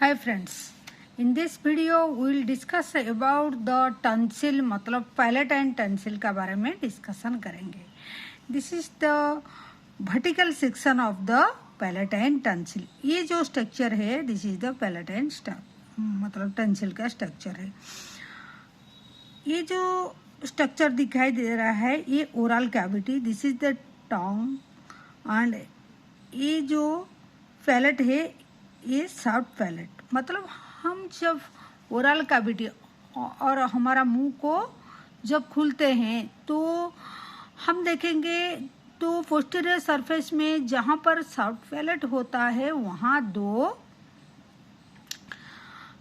Hi friends, in this video we will discuss about the tonsil मतलब palette and tonsil का बारे में discussion करेंगे. This is the vertical section of the palate and tonsil. ये जो structure है this is the palate and मतलब tonsil का स्ट्रक्चर है. ये जो स्ट्रक्चर दिखाई दे रहा है ये oral cavity, this is the tongue and ये जो पैलेट है ये सॉफ्ट पैलेट. मतलब हम जब ओरल कैविटी और हमारा मुंह को जब खुलते हैं तो हम देखेंगे तो पोस्टीरियर सरफेस में जहाँ पर सॉफ्ट पैलेट होता है वहाँ दो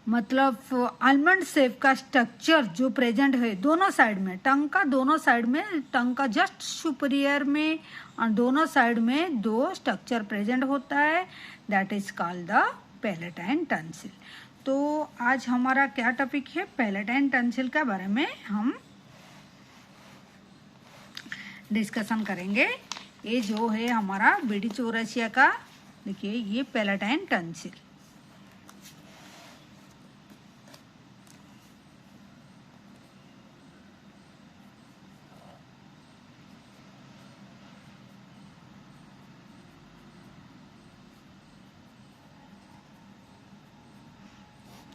मतलब आलमंड शेप का स्ट्रक्चर जो प्रेजेंट है दोनों साइड में, टंग का दोनों साइड में, टंग का जस्ट सुपीरियर में और दोनों साइड में दो स्ट्रक्चर प्रेजेंट होता है. That is called the palate and tonsil. तो आज हमारा क्या टॉपिक है, पैलेट एंड टंसिल के बारे में हम डिस्कशन करेंगे. ये जो है हमारा बीडी चौरसिया का, देखिए ये पैलेट एंड टंसिल.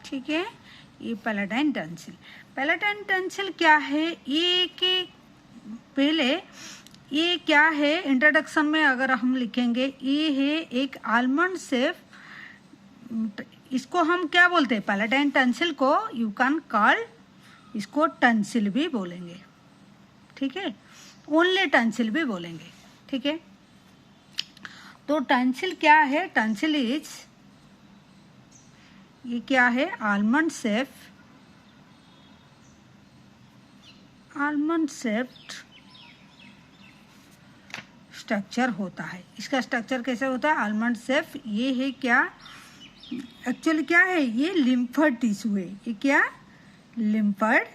ठीक है, ये पैलेट एंड टंसिल. पैलेट एंड टंसिल क्या है ये कि पहले ये क्या है इंट्रोडक्शन में अगर हम लिखेंगे ये है एक आलमंड शेप. इसको हम क्या बोलते हैं, पैलेट एंड टंसिल को यू कैन कॉल इसको टंसिल भी बोलेंगे. ठीक है, ओनली टंसिल भी बोलेंगे. ठीक है, तो टंसिल क्या है, टंसिल इज ये क्या है almond shape, almond shaped structure होता है. इसका स्ट्रक्चर कैसे होता है, आलमंड शेप. ये है क्या एक्चुअली क्या है, ये लिम्फर टिश्यू है. ये क्या लिम्फर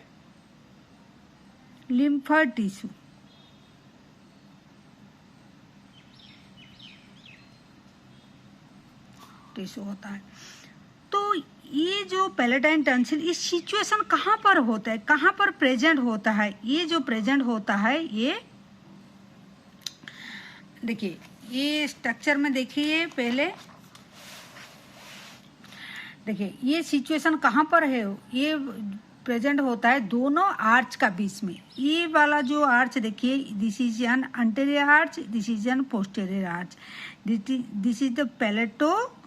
टिश्यू. टिश्यू होता है. तो ये जो पैलेट एंड टंसिल इस सिचुएशन कहाँ पर होता है, कहाँ पर प्रेजेंट होता है. ये जो प्रेजेंट होता है ये देखिए ये स्ट्रक्चर में देखिए पहले देखिए ये सिचुएशन कहाँ पर है, ये प्रेजेंट होता है दोनों आर्च का बीच में. ये वाला जो आर्च देखिए this is an anterior arch, this is an posterior arch. This is the palato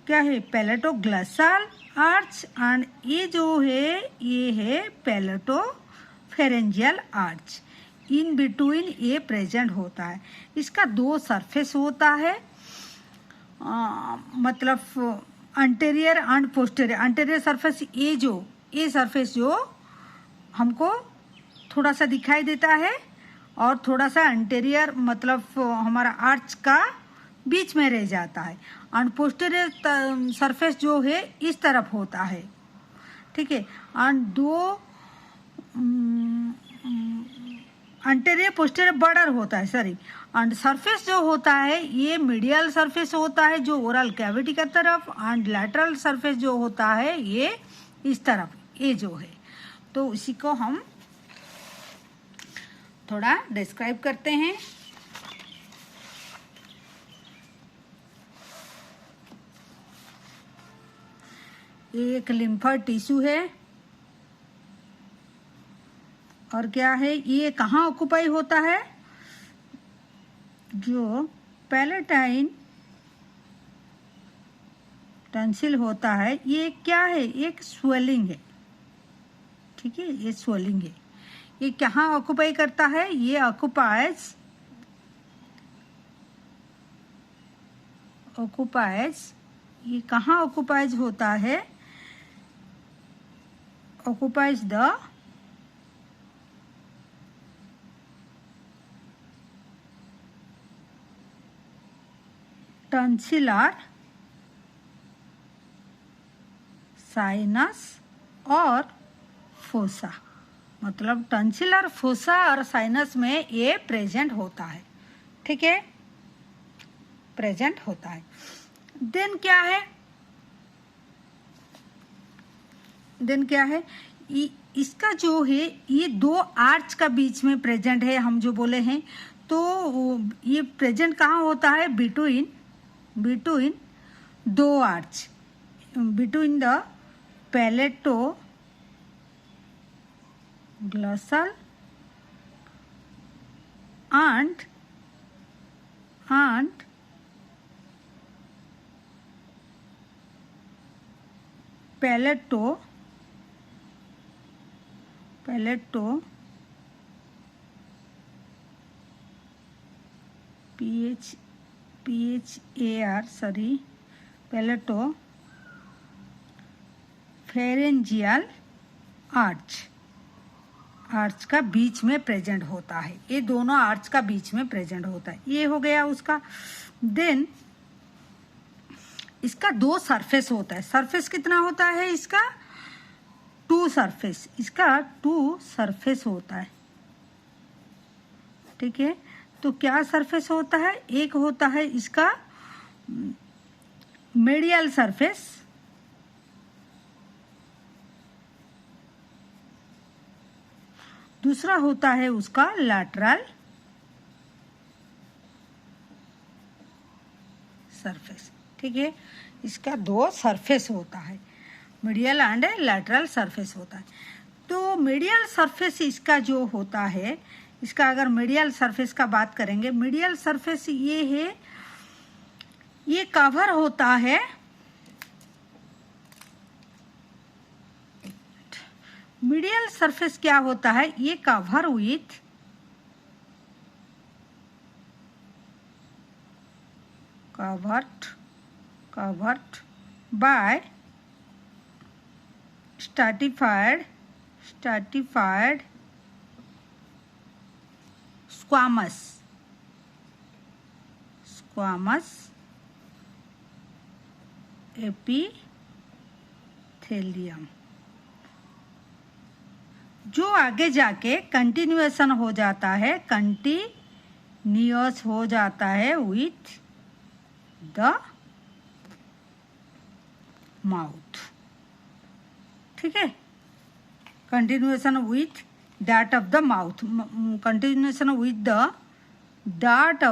क्या है पैलेटोग्लॉसल आर्च एंड ये जो है ये है पैलेटोफेरेंजियल आर्च. इन बिटवीन ये प्रेजेंट होता है. इसका दो सरफेस होता है मतलब अंटेरियर एंड पोस्टेरियर. अंटेरियर सरफेस ये सरफेस जो हमको थोड़ा सा दिखाई देता है और थोड़ा सा अंटेरियर मतलब हमारा आर्च का बीच में रह जाता है. और पोस्टीरियर सरफेस जो है इस तरफ होता है. ठीक है, और दो अंटेरियर पोस्टीरियर बॉर्डर होता है सॉरी. और सरफेस जो होता है ये मीडियल सरफेस होता है जो ओरल कैविटी की तरफ, और लैटरल सरफेस जो होता है ये इस तरफ, ये जो है. तो इसी को हम थोड़ा डिस्क्राइब करते हैं. ये एक लिम्फर टिश्यू है और क्या है ये कहाँ ऑक्युपाई होता है, जो पैलेटाइन टंसिल होता है ये क्या है, एक स्वेलिंग है. ठीक है, ये स्वेलिंग है. ये कहाँ ऑक्युपाई करता है, ये ऑक्युपाइज ये कहाँ ऑक्युपाइज होता है, occupies the tonsillar साइनस और फोसा. मतलब टंसिलर फोसा और साइनस में ये प्रेजेंट होता है. ठीक है, प्रेजेंट होता है. देन क्या है, देन क्या है, इसका जो है ये दो आर्च का बीच में प्रेजेंट है, हम जो बोले हैं। तो ये प्रेजेंट कहाँ होता है, बिटवीन दो arch, between the palato glossal and palato palato pharyngeal arch का बीच में प्रेजेंट होता है। ये दोनों आर्च का बीच में प्रेजेंट होता है। ये हो गया उसका। देन इसका दो सरफेस होता है। सरफेस कितना होता है इसका, टू सरफेस, इसका टू सरफेस होता है। ठीक है, तो क्या सरफेस होता है, एक होता है इसका मीडियल सरफेस, दूसरा होता है उसका लैटरल सरफेस। ठीक है, इसका दो सरफेस होता है, मीडियल एंड लैटरल सरफेस होता है। तो मीडियल सरफेस इसका जो होता है, इसका अगर मीडियल सरफेस का बात करेंगे, मीडियल सरफेस ये है, ये कवर होता है मीडियल सरफेस क्या होता है, ये cover with covered by stratified squamous epithelium, जो आगे जाके कंटिन्यूएशन हो जाता है, कंटिन्यूअस हो जाता है विथ द माउथ। ठीक है, continuation with that of the mouth, continuation with the that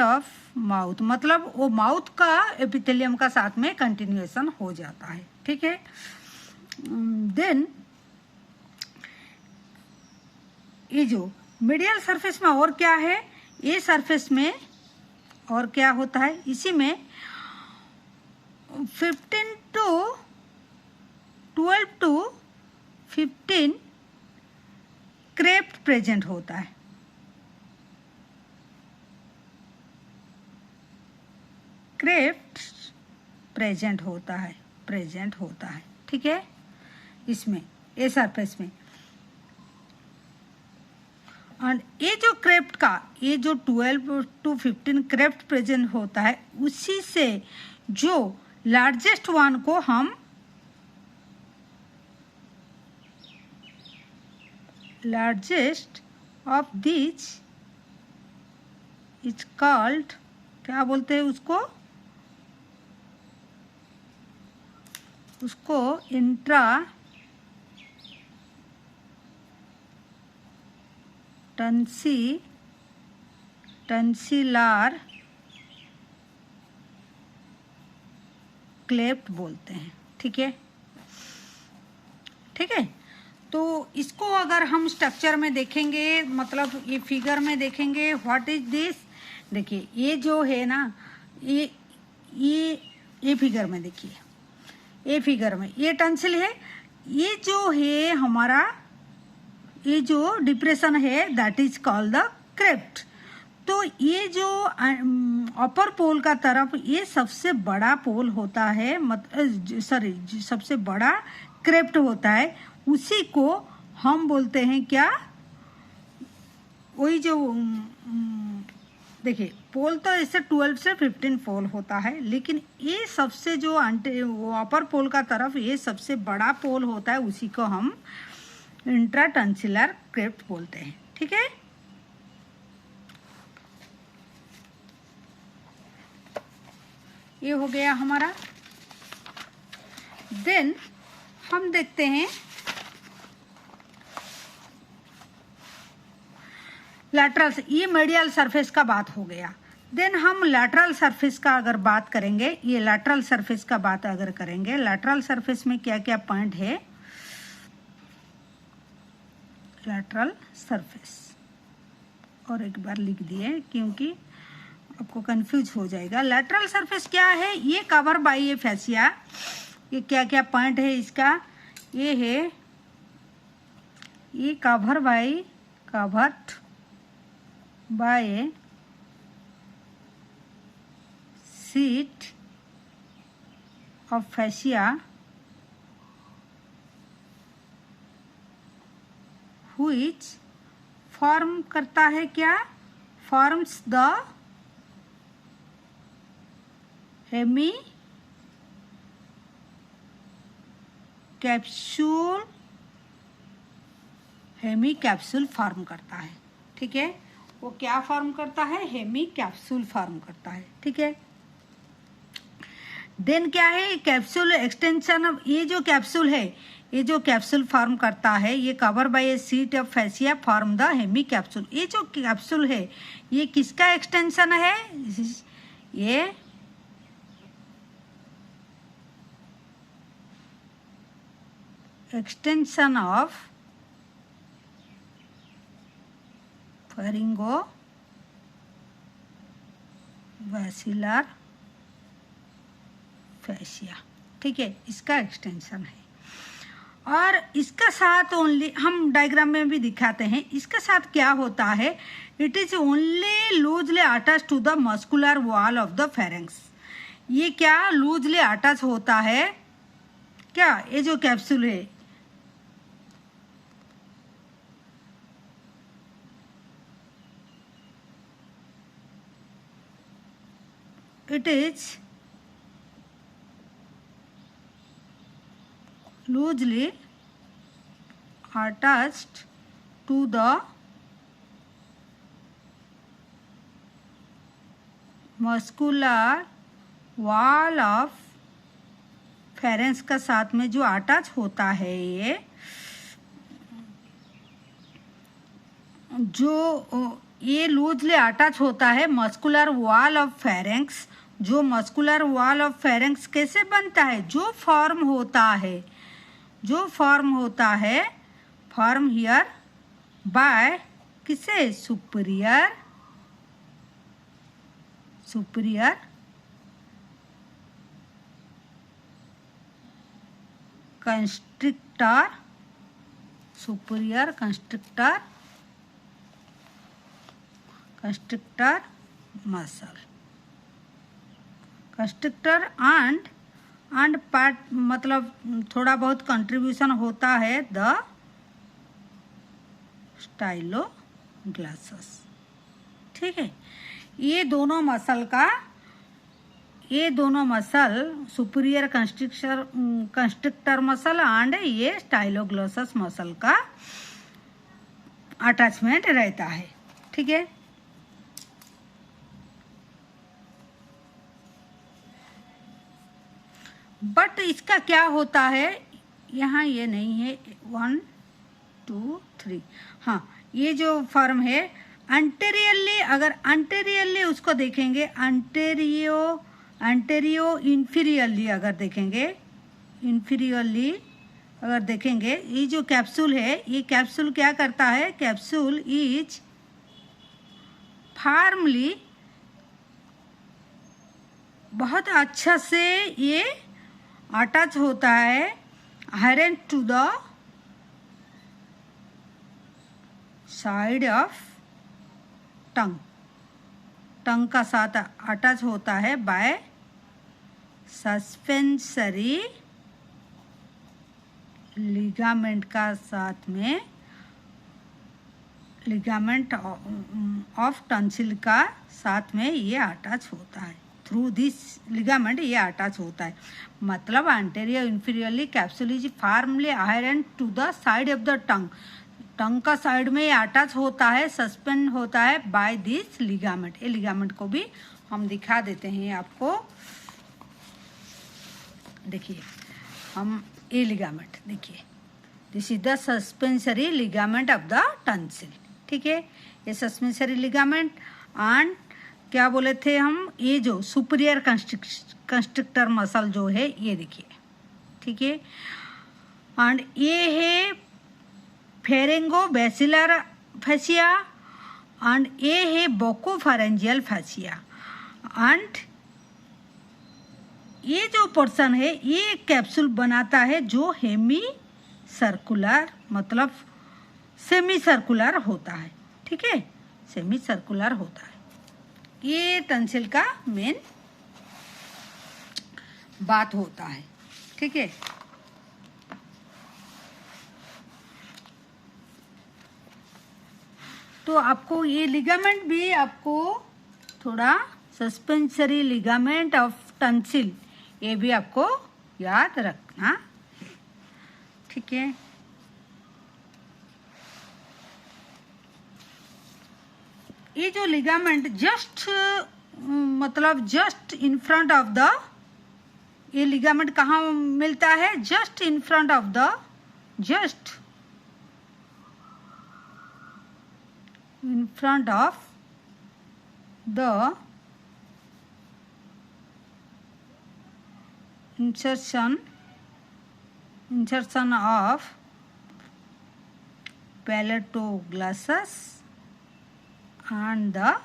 of mouth, मतलब वो माउथ का एपिथेलियम का साथ में कंटिन्यूएशन हो जाता है। ठीक है, देन ये जो मीडियल सरफेस में और क्या है, ये सरफेस में और क्या होता है, इसी में 12 to 15 क्रेप्ट प्रेजेंट होता है। क्रेप्ट प्रेजेंट होता है। ठीक है, इसमें ये सरफेस में, और ये जो क्रेप्ट का, ये जो 12 to 15 क्रेप्ट प्रेजेंट होता है, उसी से जो लार्जेस्ट वन को हम largest of this is called, क्या बोलते हैं उसको टंसिलार क्लेफ्ट बोलते हैं। ठीक है, तो इसको अगर हम स्ट्रक्चर में देखेंगे, मतलब ये फिगर में देखेंगे, व्हाट इज दिस, देखिए ये जो है ना, ये फिगर में देखिए, ये फिगर में ये टंसिल है, ये जो है हमारा, ये जो डिप्रेशन है that is called the crept. तो ये जो अपर पोल का तरफ, ये सबसे बड़ा पोल होता है, सबसे बड़ा क्रेप्ट होता है, उसी को हम बोलते हैं क्या, वही जो देखिए पोल तो इससे 12 से 15 पोल होता है, लेकिन ये सबसे जो अपर पोल का तरफ ये सबसे बड़ा पोल होता है, उसी को हम इंट्राटंसिलर क्रेप्ट बोलते हैं। ठीक है, ये हो गया हमारा। देन हम देखते हैं लैटरल, ये मीडियल सरफेस का बात हो गया। देन हम लैटरल सरफेस का अगर बात करेंगे, ये लैटरल सरफेस का बात अगर करेंगे, लैटरल सरफेस में क्या क्या पॉइंट है। लैटरल सरफेस और एक बार लिख दिए क्योंकि आपको कंफ्यूज हो जाएगा। लैटरल सरफेस क्या है, ये कवर बाय ये फैसिया, ये क्या क्या पॉइंट है इसका, ये है ये covered by sheet of fascia which form करता है क्या, forms the hemi capsule, hemi capsule form करता है। ठीक है, वो क्या फॉर्म करता है, हेमी कैप्सूल फॉर्म करता है। ठीक है, देन क्या है, कैप्सूल एक्सटेंशन ऑफ, ये जो कैप्सूल है, ये जो कैप्सूल फॉर्म करता है, ये cover by a sheet of fascia form the hemi capsule. ये जो कैप्सूल है ये किसका एक्सटेंशन है, ये extension of pharyngobasilar fascia. ठीक है, इसका एक्सटेंशन है। और इसका साथ ओनली, हम डायग्राम में भी दिखाते हैं, इसके साथ क्या होता है, it is only loosely attach to the muscular wall of the pharynx. ये क्या लूजली अटैच होता है क्या, ये जो कैप्सूल है, it is loosely attached to the muscular wall of pharynx का साथ में जो अटैच होता है, ये लूजली अटैच होता है मस्कुलर वॉल ऑफ फेरेंक्स। जो मस्कुलर वॉल ऑफ फेरेंक्स कैसे बनता है, जो फॉर्म होता है फॉर्म हियर बाय किसे, superior constrictor, superior constrictor muscle, constrictor and part, मतलब थोड़ा बहुत कंट्रीब्यूशन होता है द स्टाइलोग्लासस। ठीक है, ये दोनों muscle superior constrictor muscle and ये स्टाइलोग्लासस मसल का अटैचमेंट रहता है। ठीक है, बट इसका क्या होता है, यहाँ ये नहीं है, 1 2 3, हाँ ये जो फॉर्म है अंटेरियरली, अगर अंटेरियरली उसको देखेंगे, अंटेरियो इंफीरियरली अगर देखेंगे, ये जो कैप्सूल है, ये कैप्सूल क्या करता है, कैप्सूल इज फॉर्मली, बहुत अच्छा से ये अटैच होता है adherent to the side of tongue का साथ अटैच होता है बाय सस्पेंसरी लिगामेंट का साथ में, लिगामेंट ऑफ टंसिल का साथ में ये अटैच होता है, थ्रू दिस लिगामेंट ये अटैच होता है। मतलब anterior inferiorly capsule is formally adherent to the side of the tongue का साइड में ये अटैच होता है, सस्पेंड होता है बाय दिस लिगामेंट। ये लिगामेंट को भी हम दिखा देते हैं आपको, देखिए हम ये लिगामेंट देखिए, this is the suspensory ligament of the tonsil. ठीक है, ये सस्पेंसरी लिगामेंट एंड क्या बोले थे हम, ये जो सुपीरियर कंस्ट्रक्टर मसल जो है ये देखिए। ठीक है, एंड ये है फेरेंगो बेसिलर फैसिया एंड ये है बोकोफेरेंजियल फैसिया। एंड ये जो पोर्शन है ये कैप्सूल बनाता है जो हेमी सर्कुलर मतलब सेमी सर्कुलर होता है। ठीक है, सेमी सर्कुलर होता है। ये टंसिल का मेन बात होता है। ठीक है, तो आपको ये लिगामेंट भी आपको थोड़ा सस्पेंसरी लिगामेंट ऑफ टंसिल ये भी आपको याद रखना। ठीक है, ये जो लिगामेंट जस्ट मतलब just in front of the, ये लिगामेंट कहाँ मिलता है, just in front of the, just in front of the insertion of palatoglossus and the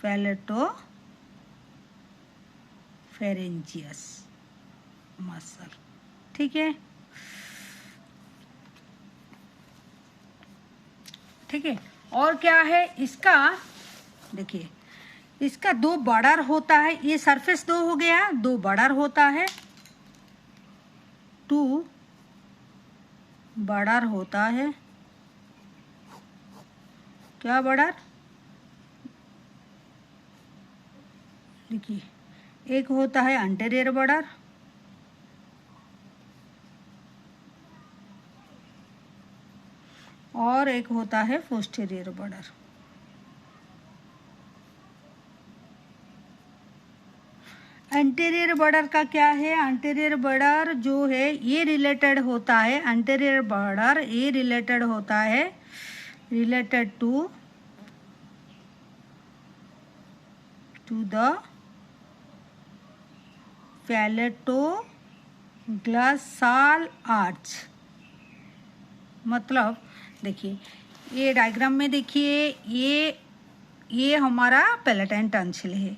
palatopharyngeus muscle। ठीक है, ठीक है, और क्या है इसका, देखिए इसका दो बॉर्डर होता है, ये सरफेस दो हो गया, दो बॉर्डर होता है, टू बॉर्डर होता है। क्या बॉर्डर, देखिए एक होता है अंटेरियर बॉर्डर और एक होता है पोस्टीरियर बॉर्डर। एंटीरियर बॉर्डर का क्या है, एंटीरियर बॉर्डर जो है ये रिलेटेड होता है, एंटीरियर बॉर्डर ये रिलेटेड होता है, related to the palatoglossal arch. मतलब देखिए ये डायग्राम में देखिए ये हमारा पैलेटाइन टंसिल है,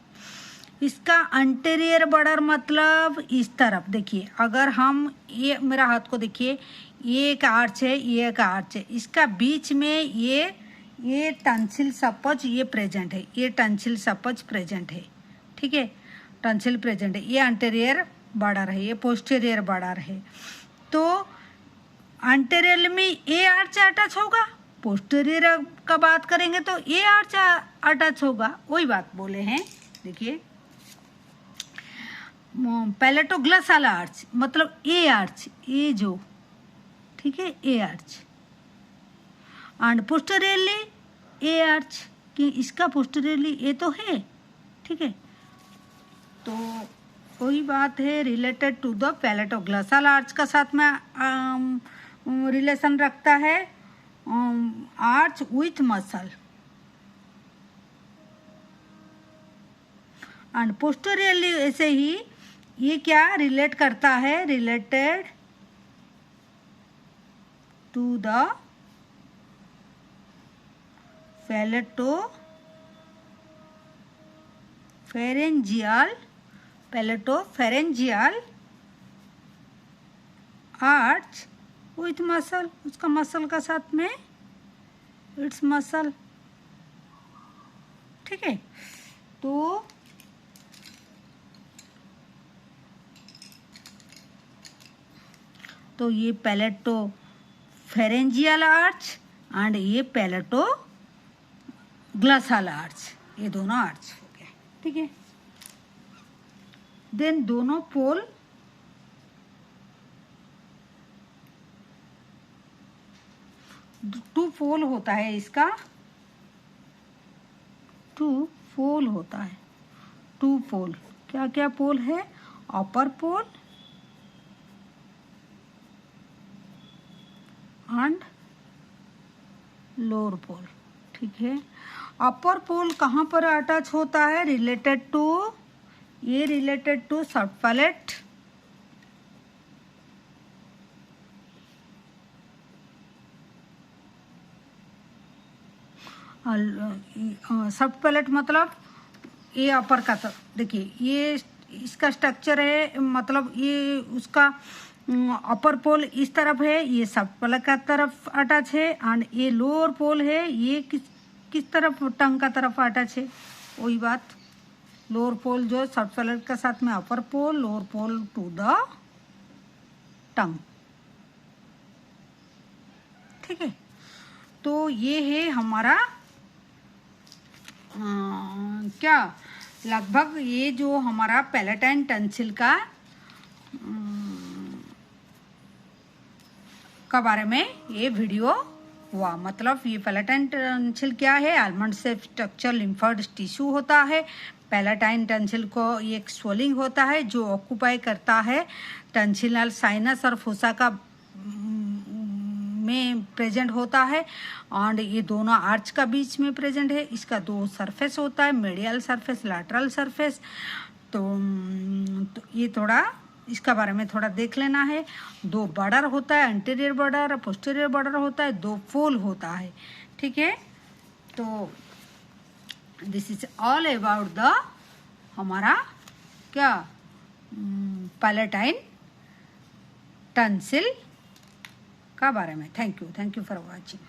इसका अंटेरियर बॉर्डर मतलब इस तरफ देखिए, अगर हम ये मेरा हाथ को देखिए, ये एक आर्च है, ये एक आर्च है, इसका बीच में ये टंसिल सपोज ये प्रेजेंट है, ये टंसिल सपोज प्रेजेंट है। ठीक है, टंसिल प्रेजेंट है, ये अंटेरियर बॉर्डर है, ये पोस्टीरियर बॉर्डर है। तो अंटेरियर में ये आर्च अटैच होगा, पोस्टीरियर का बात करेंगे तो ये आर्च अटैच होगा, वही बात बोले हैं। देखिए पैलेटोग्लॉसल आर्च मतलब ये आर्च, ये जो, ठीक है, ये आर्च एंड पोस्टीरियरली ये आर्च, कि इसका पोस्टीरियरली ये तो है। ठीक है, तो वही बात है related to the palatoglossal arch का साथ में रिलेशन रखता है arch with muscle and posteriorly ऐसे ही ये क्या रिलेट करता है, related to the palatopharyngeal arch with muscle, उसका मसल का साथ में इट्स मसल। ठीक है, तो ये पैलेटोफेरेंजियल आर्च एंड ये पैलेटोग्लॉसल आर्च, ये दोनों आर्च हो गए। ठीक है, देन दोनों पोल टू फोल होता है, इसका टू फोल होता है, टू फोल क्या क्या पोल है, अपर पोल एंड लोअर पोल। ठीक है, अपर पोल कहाँ पर अटैच होता है, रिलेटेड टू, ये रिलेटेड टू सब पैलेट, सब पैलेट मतलब ये अपर का, तो देखिए ये इसका स्ट्रक्चर है, मतलब ये उसका अपर पोल इस तरफ है, ये सब पैलेट का तरफ अटैच है, एंड ये लोअर पोल है, ये किस तरफ, टंग का तरफ अटैच है। वही बात, लोअर पोल जो सब पैलेट का साथ में upper pole, lower pole to the tongue. ठीक है, तो ये है हमारा क्या, लगभग ये जो हमारा पैलेटाइन टंसिल का बारे में ये वीडियो हुआ। मतलब ये पैलेटाइन टंसिल क्या है, आलमंड से स्ट्रक्चर लिम्फोइड टिश्यू होता है। पैलेटाइन टंसिल को एक स्वेलिंग होता है जो ऑक्यूपाई करता है टंसिलल साइनस और फोसा का में प्रेजेंट होता है, और ये दोनों आर्च का बीच में प्रेजेंट है। इसका दो सरफेस होता है, मेडियल सरफेस, लैटरल सरफेस। तो ये थोड़ा इसका बारे में थोड़ा देख लेना है। दो बॉर्डर होता है, एंटीरियर बॉर्डर और पोस्टीरियर बॉर्डर होता है, दो फोल होता है। ठीक है, तो this is all about the हमारा क्या पैलेटाइन टंसिल का बारे में। Thank you for watching.